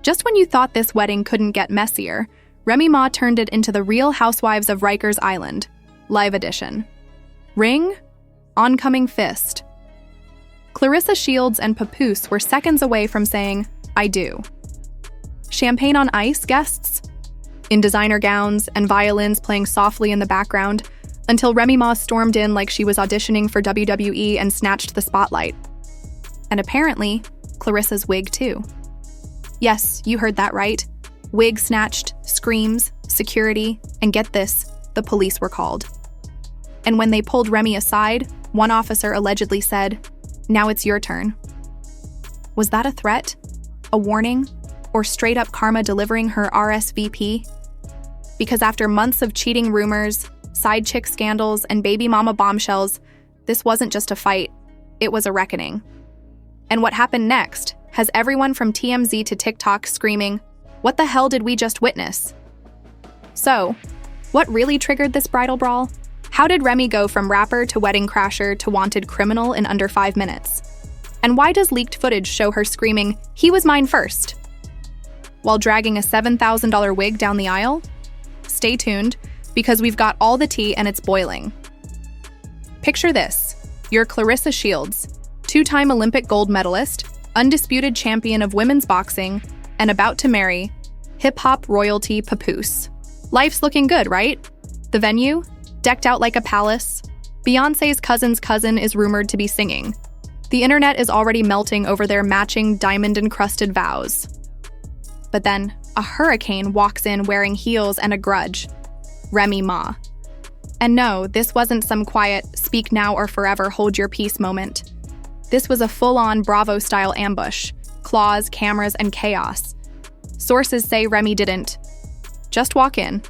Just when you thought this wedding couldn't get messier, Remy Ma turned it into the Real Housewives of Rikers Island, live edition. Ring, oncoming fist. Claressa Shields and Papoose were seconds away from saying, "I do." Champagne on ice, guests? In designer gowns and violins playing softly in the background, until Remy Ma stormed in like she was auditioning for WWE and snatched the spotlight. And apparently, Claressa's wig too. Yes, you heard that right. Wig snatched, screams, security, and get this, the police were called. And when they pulled Remy aside, one officer allegedly said, "Now it's your turn." Was that a threat? A warning? Or straight up karma delivering her RSVP? Because after months of cheating rumors, side chick scandals, and baby mama bombshells, this wasn't just a fight, it was a reckoning. And what happened next has everyone from TMZ to TikTok screaming, "What the hell did we just witness?" So, what really triggered this bridal brawl? How did Remy go from rapper to wedding crasher to wanted criminal in under 5 minutes? And why does leaked footage show her screaming, "He was mine first," while dragging a $7,000 wig down the aisle? Stay tuned, because we've got all the tea and it's boiling. Picture this. You're Claressa Shields, 2-time Olympic gold medalist, undisputed champion of women's boxing, and about to marry hip-hop royalty Papoose. Life's looking good, right? The venue? Decked out like a palace. Beyoncé's cousin's cousin is rumored to be singing. The internet is already melting over their matching diamond-encrusted vows. But then, a hurricane walks in wearing heels and a grudge. Remy Ma. And no, this wasn't some quiet, speak now or forever hold your peace moment. This was a full-on Bravo-style ambush. Claws, cameras, and chaos. Sources say Remy didn't just walk in.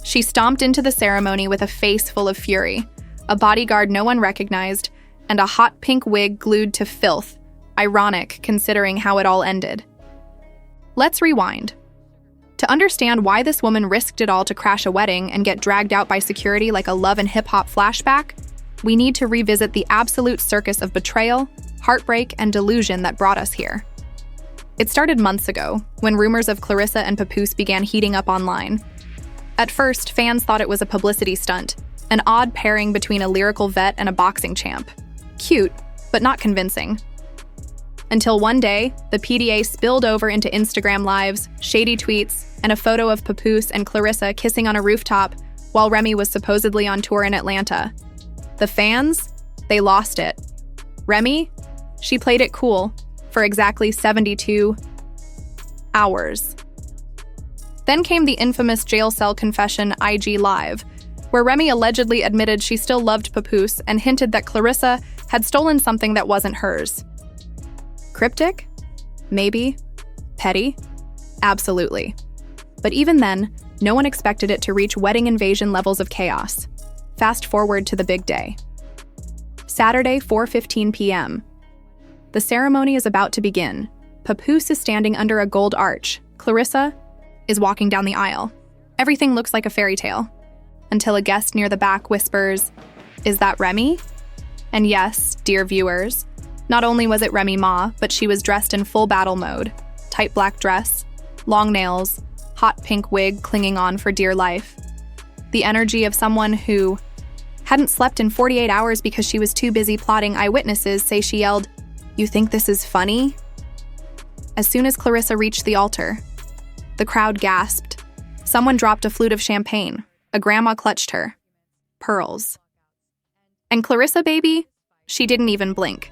She stomped into the ceremony with a face full of fury, a bodyguard no one recognized, and a hot pink wig glued to filth, ironic considering how it all ended. Let's rewind. To understand why this woman risked it all to crash a wedding and get dragged out by security like a Love and Hip Hop flashback, we need to revisit the absolute circus of betrayal, heartbreak, and delusion that brought us here. It started months ago, when rumors of Claressa and Papoose began heating up online. At first, fans thought it was a publicity stunt, an odd pairing between a lyrical vet and a boxing champ. Cute, but not convincing. Until one day, the PDA spilled over into Instagram Lives, shady tweets, and a photo of Papoose and Claressa kissing on a rooftop while Remy was supposedly on tour in Atlanta. The fans? They lost it. Remy? She played it cool for exactly 72 hours. Then came the infamous jail cell confession IG Live, where Remy allegedly admitted she still loved Papoose and hinted that Claressa had stolen something that wasn't hers. Cryptic? Maybe. Petty? Absolutely. But even then, no one expected it to reach wedding invasion levels of chaos. Fast forward to the big day. Saturday, 4:15 p.m. The ceremony is about to begin. Papoose is standing under a gold arch. Claressa is walking down the aisle. Everything looks like a fairy tale. Until a guest near the back whispers, "Is that Remy?" And yes, dear viewers, not only was it Remy Ma, but she was dressed in full battle mode. Tight black dress, long nails, hot pink wig clinging on for dear life. The energy of someone who hadn't slept in 48 hours because she was too busy plotting. Eyewitnesses say she yelled, "You think this is funny?" As soon as Claressa reached the altar, the crowd gasped. Someone dropped a flute of champagne. A grandma clutched her. Pearls. And Claressa, baby, she didn't even blink.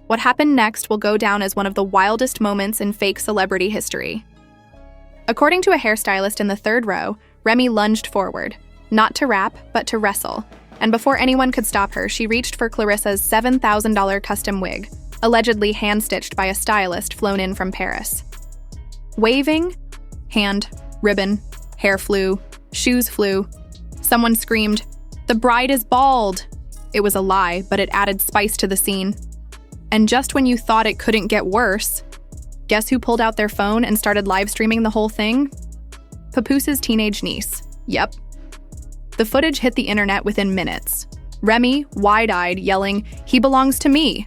What happened next will go down as one of the wildest moments in fake celebrity history. According to a hairstylist in the third row, Remy lunged forward, not to rap, but to wrestle. And before anyone could stop her, she reached for Claressa's $7,000 custom wig, allegedly hand-stitched by a stylist flown in from Paris. Waving, hand, ribbon, hair flew, shoes flew. Someone screamed, "The bride is bald!" It was a lie, but it added spice to the scene. And just when you thought it couldn't get worse, guess who pulled out their phone and started live streaming the whole thing? Papoose's teenage niece. Yep. The footage hit the internet within minutes. Remy, wide-eyed, yelling, "He belongs to me!"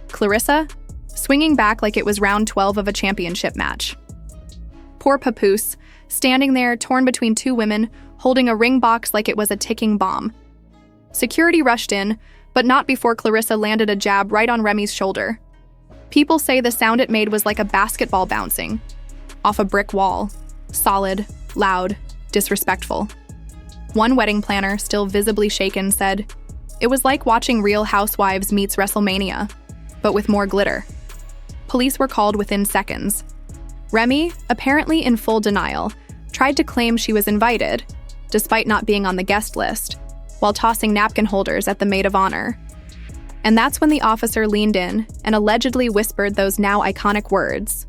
Claressa, swinging back like it was round 12 of a championship match. Poor Papoose, standing there torn between two women, holding a ring box like it was a ticking bomb. Security rushed in, but not before Claressa landed a jab right on Remy's shoulder. People say the sound it made was like a basketball bouncing off a brick wall. Solid, loud, disrespectful. One wedding planner, still visibly shaken, said, "It was like watching Real Housewives meets WrestleMania, but with more glitter." Police were called within seconds. Remy, apparently in full denial, tried to claim she was invited, despite not being on the guest list, while tossing napkin holders at the maid of honor. And that's when the officer leaned in and allegedly whispered those now iconic words,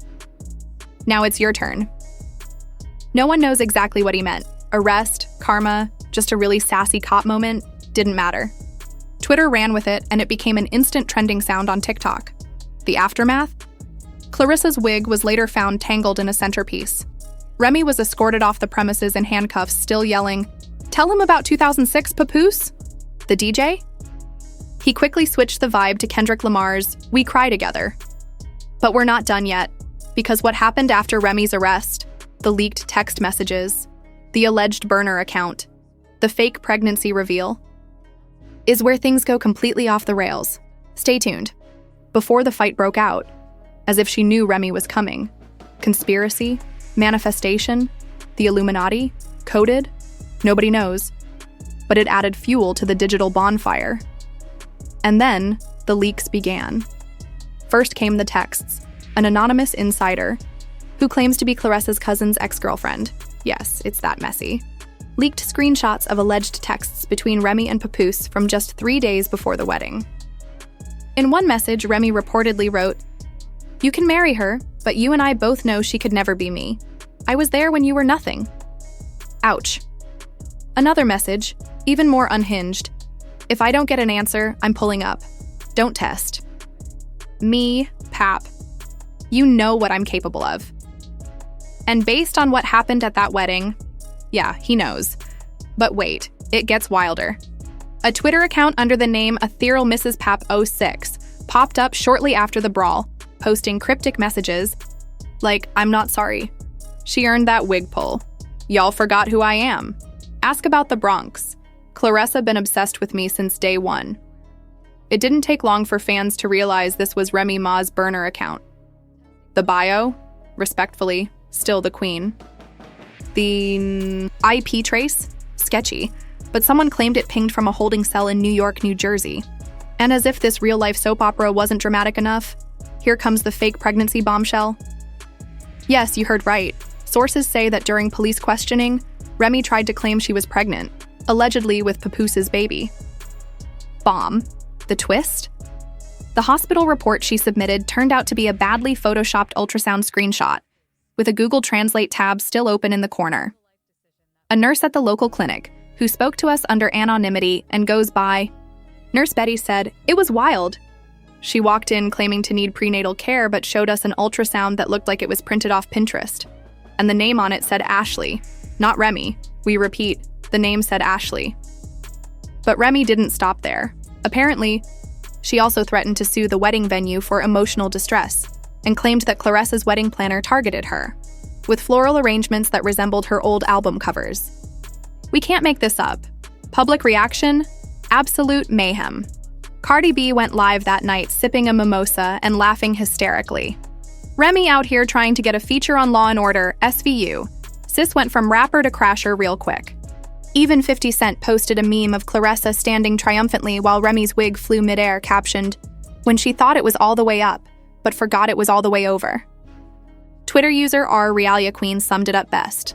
"Now it's your turn." No one knows exactly what he meant. Arrest, karma, just a really sassy cop moment, didn't matter. Twitter ran with it, and it became an instant trending sound on TikTok. The aftermath? Claressa's wig was later found tangled in a centerpiece. Remy was escorted off the premises in handcuffs, still yelling, "Tell him about 2006, Papoose?" The DJ? He quickly switched the vibe to Kendrick Lamar's "We Cry Together." But we're not done yet, because what happened after Remy's arrest, the leaked text messages, the alleged burner account, the fake pregnancy reveal, is where things go completely off the rails. Stay tuned. Before the fight broke out, as if she knew Remy was coming. Conspiracy? Manifestation? The Illuminati? Coded? Nobody knows. But it added fuel to the digital bonfire. And then, the leaks began. First came the texts, an anonymous insider, who claims to be Claressa's cousin's ex-girlfriend. Yes, it's that messy. Leaked screenshots of alleged texts between Remy and Papoose from just 3 days before the wedding. In one message, Remy reportedly wrote, "You can marry her, but you and I both know she could never be me. I was there when you were nothing." Ouch. Another message, even more unhinged. "If I don't get an answer, I'm pulling up. Don't test. Me, Pap. You know what I'm capable of." And based on what happened at that wedding, yeah, he knows. But wait, it gets wilder. A Twitter account under the name Ethereal Mrs. Pap 06 popped up shortly after the brawl, posting cryptic messages like, "I'm not sorry. She earned that wig pull. Y'all forgot who I am. Ask about the Bronx. Claressa been obsessed with me since day one." It didn't take long for fans to realize this was Remy Ma's burner account. The bio, respectfully, still the queen. The IP trace? Sketchy, but someone claimed it pinged from a holding cell in New York, New Jersey. And as if this real-life soap opera wasn't dramatic enough, here comes the fake pregnancy bombshell. Yes, you heard right. Sources say that during police questioning, Remy tried to claim she was pregnant, allegedly with Papoose's baby. Bomb. The twist? The hospital report she submitted turned out to be a badly photoshopped ultrasound screenshot, with a Google Translate tab still open in the corner. A nurse at the local clinic, who spoke to us under anonymity and goes by, Nurse Betty said, "It was wild." She walked in claiming to need prenatal care but showed us an ultrasound that looked like it was printed off Pinterest. And the name on it said Ashley, not Remy. We repeat, the name said Ashley. But Remy didn't stop there. Apparently, she also threatened to sue the wedding venue for emotional distress and claimed that Claressa's wedding planner targeted her, with floral arrangements that resembled her old album covers. We can't make this up. Public reaction? Absolute mayhem. Cardi B went live that night sipping a mimosa and laughing hysterically. Remy out here trying to get a feature on Law & Order, SVU. Sis went from rapper to crasher real quick. Even 50 Cent posted a meme of Claressa standing triumphantly while Remy's wig flew midair, captioned, "When she thought it was all the way up, but forgot it was all the way over." Twitter user Realia Queen summed it up best.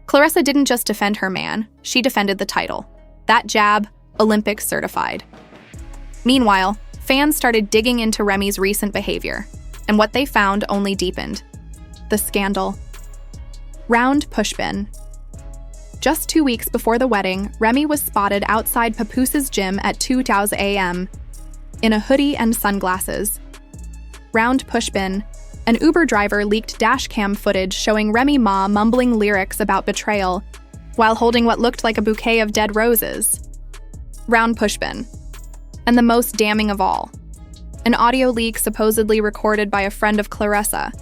Claressa didn't just defend her man, she defended the title. That jab, Olympics certified. Meanwhile, fans started digging into Remy's recent behavior, and what they found only deepened. The scandal. Round pushbin. Just 2 weeks before the wedding, Remy was spotted outside Papoose's gym at 2:00 a.m. in a hoodie and sunglasses. Round pushbin. An Uber driver leaked dashcam footage showing Remy Ma mumbling lyrics about betrayal while holding what looked like a bouquet of dead roses. Round pushbin. And the most damning of all. An audio leak supposedly recorded by a friend of Claressa,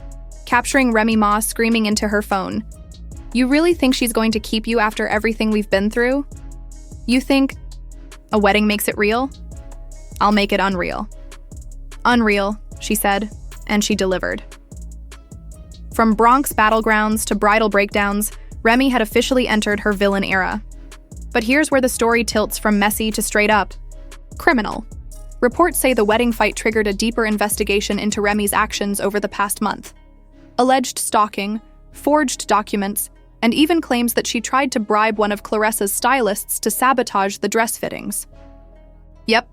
capturing Remy Ma screaming into her phone, "You really think she's going to keep you after everything we've been through? You think a wedding makes it real? I'll make it unreal." "Unreal," she said, and she delivered. From Bronx battlegrounds to bridal breakdowns, Remy had officially entered her villain era. But here's where the story tilts from messy to straight up criminal. Reports say the wedding fight triggered a deeper investigation into Remy's actions over the past month. Alleged stalking, forged documents, and even claims that she tried to bribe one of Claressa's stylists to sabotage the dress fittings. Yep,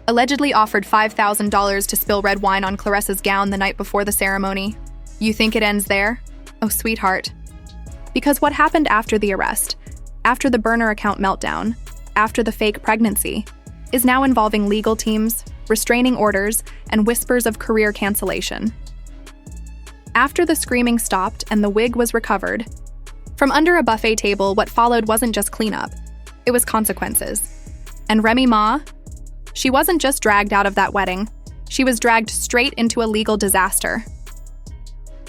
allegedly offered $5,000 to spill red wine on Claressa's gown the night before the ceremony. You think it ends there? Oh, sweetheart. Because what happened after the arrest, after the burner account meltdown, after the fake pregnancy, is now involving legal teams, restraining orders, and whispers of career cancellation. After the screaming stopped and the wig was recovered, from under a buffet table, what followed wasn't just cleanup, it was consequences. And Remy Ma? She wasn't just dragged out of that wedding, she was dragged straight into a legal disaster.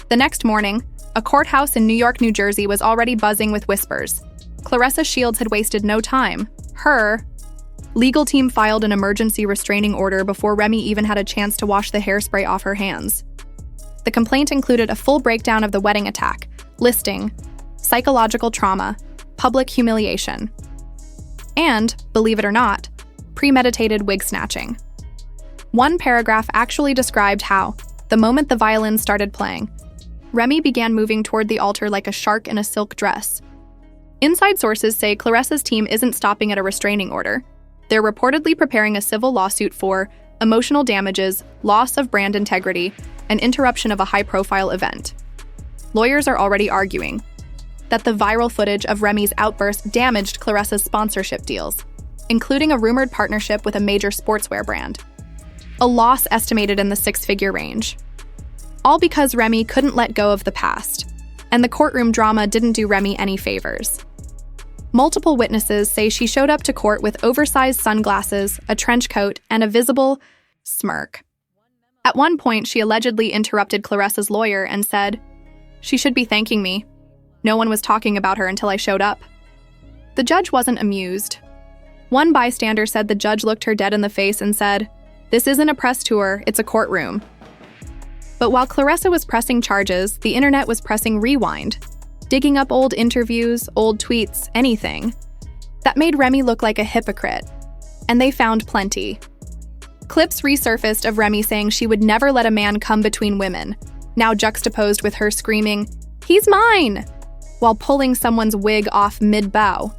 The next morning, a courthouse in New York, New Jersey was already buzzing with whispers. Claressa Shields had wasted no time. Her legal team filed an emergency restraining order before Remy even had a chance to wash the hairspray off her hands. The complaint included a full breakdown of the wedding attack, listing psychological trauma, public humiliation, and, believe it or not, premeditated wig snatching. One paragraph actually described how, the moment the violins started playing, Remy began moving toward the altar like a shark in a silk dress. Inside sources say Claressa's team isn't stopping at a restraining order. They're reportedly preparing a civil lawsuit for emotional damages, loss of brand integrity, and interruption of a high-profile event. Lawyers are already arguing that the viral footage of Remy's outburst damaged Claressa's sponsorship deals, including a rumored partnership with a major sportswear brand. A loss estimated in the six-figure range. All because Remy couldn't let go of the past, and the courtroom drama didn't do Remy any favors. Multiple witnesses say she showed up to court with oversized sunglasses, a trench coat, and a visible smirk. At one point, she allegedly interrupted Claressa's lawyer and said, "She should be thanking me. No one was talking about her until I showed up." The judge wasn't amused. One bystander said the judge looked her dead in the face and said, "This isn't a press tour, it's a courtroom." But while Claressa was pressing charges, the internet was pressing rewind, digging up old interviews, old tweets, anything. That made Remy look like a hypocrite. And they found plenty. Clips resurfaced of Remy saying she would never let a man come between women, now juxtaposed with her screaming, "He's mine!" while pulling someone's wig off mid-bow.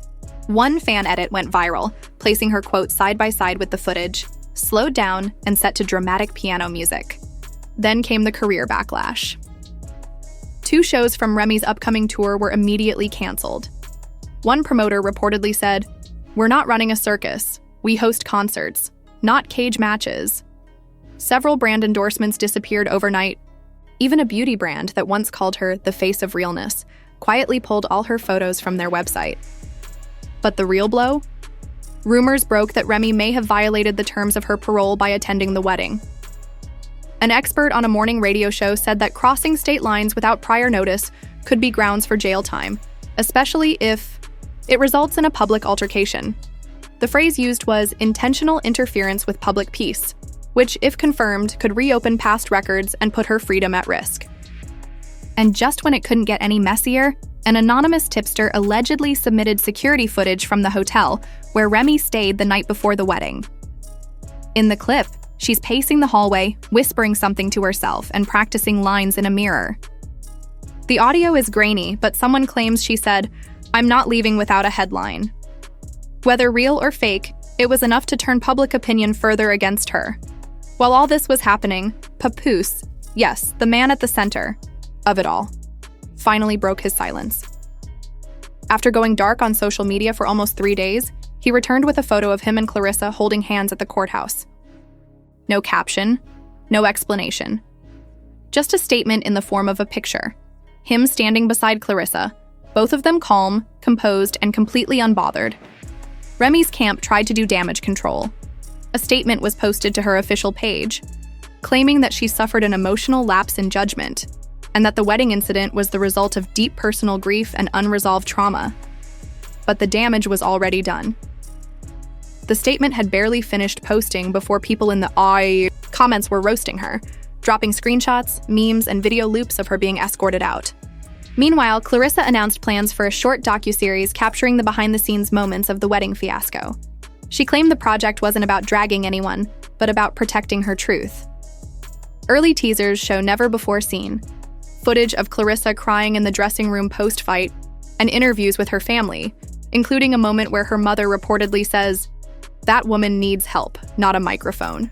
One fan edit went viral, placing her quote side by side with the footage, slowed down and set to dramatic piano music. Then came the career backlash. 2 shows from Remy's upcoming tour were immediately canceled. One promoter reportedly said, "We're not running a circus. We host concerts, not cage matches." Several brand endorsements disappeared overnight. Even a beauty brand that once called her the face of realness quietly pulled all her photos from their website. But the real blow? Rumors broke that Remy may have violated the terms of her parole by attending the wedding. An expert on a morning radio show said that crossing state lines without prior notice could be grounds for jail time, especially if it results in a public altercation. The phrase used was intentional interference with public peace, which, if confirmed, could reopen past records and put her freedom at risk. And just when it couldn't get any messier, an anonymous tipster allegedly submitted security footage from the hotel where Remy stayed the night before the wedding. In the clip, she's pacing the hallway, whispering something to herself and practicing lines in a mirror. The audio is grainy, but someone claims she said, "I'm not leaving without a headline." Whether real or fake, it was enough to turn public opinion further against her. While all this was happening, Papoose, yes, the man at the center of it all, finally broke his silence. After going dark on social media for almost 3 days, he returned with a photo of him and Claressa holding hands at the courthouse. No caption, no explanation. Just a statement in the form of a picture. Him standing beside Claressa, both of them calm, composed, and completely unbothered. Remy's camp tried to do damage control. A statement was posted to her official page. claiming that she suffered an emotional lapse in judgment and that the wedding incident was the result of deep personal grief and unresolved trauma. But the damage was already done. The statement had barely finished posting before people in the comments were roasting her, dropping screenshots, memes, and video loops of her being escorted out. Meanwhile, Claressa announced plans for a short docuseries capturing the behind-the-scenes moments of the wedding fiasco. She claimed the project wasn't about dragging anyone, but about protecting her truth. Early teasers show never-before-seen footage of Claressa crying in the dressing room post-fight and interviews with her family, including a moment where her mother reportedly says, "That woman needs help, not a microphone."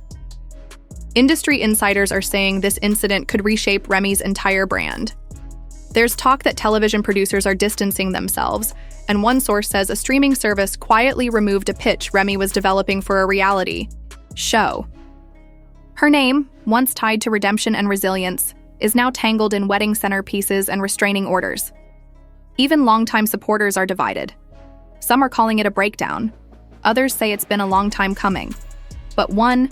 Industry insiders are saying this incident could reshape Remy's entire brand. There's talk that television producers are distancing themselves, and one source says a streaming service quietly removed a pitch Remy was developing for a reality show. Her name, once tied to redemption and resilience, is now tangled in wedding centerpieces and restraining orders. Even longtime supporters are divided. Some are calling it a breakdown. Others say it's been a long time coming. But one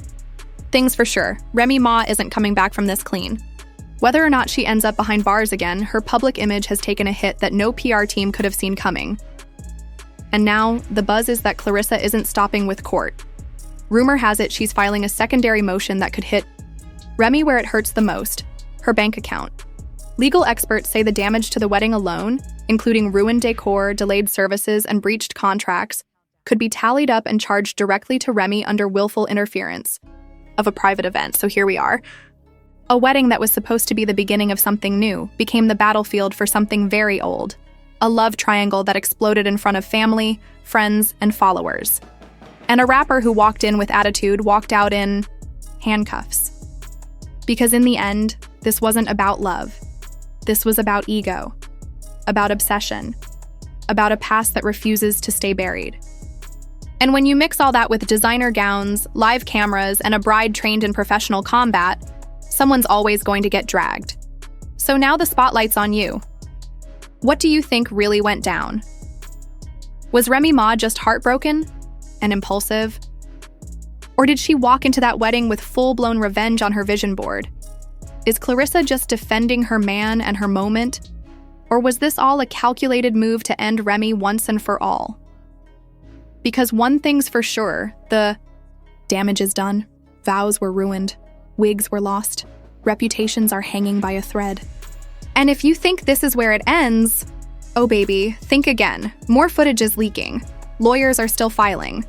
thing's for sure, Remy Ma isn't coming back from this clean. Whether or not she ends up behind bars again, her public image has taken a hit that no PR team could have seen coming. And now, the buzz is that Claressa isn't stopping with court. Rumor has it she's filing a secondary motion that could hit Remy where it hurts the most, her bank account. Legal experts say the damage to the wedding alone, including ruined decor, delayed services, and breached contracts, could be tallied up and charged directly to Remy under willful interference of a private event. So here we are. A wedding that was supposed to be the beginning of something new became the battlefield for something very old. A love triangle that exploded in front of family, friends, and followers. And a rapper who walked in with attitude walked out in handcuffs. Because in the end, this wasn't about love. This was about ego, about obsession, about a past that refuses to stay buried. And when you mix all that with designer gowns, live cameras, and a bride trained in professional combat, someone's always going to get dragged. So now the spotlight's on you. What do you think really went down? Was Remy Ma just heartbroken and impulsive? Or did she walk into that wedding with full-blown revenge on her vision board? Is Claressa just defending her man and her moment? Or was this all a calculated move to end Remy once and for all? Because one thing's for sure, the damage is done, vows were ruined, wigs were lost, reputations are hanging by a thread. And if you think this is where it ends, oh baby, think again. More footage is leaking. Lawyers are still filing.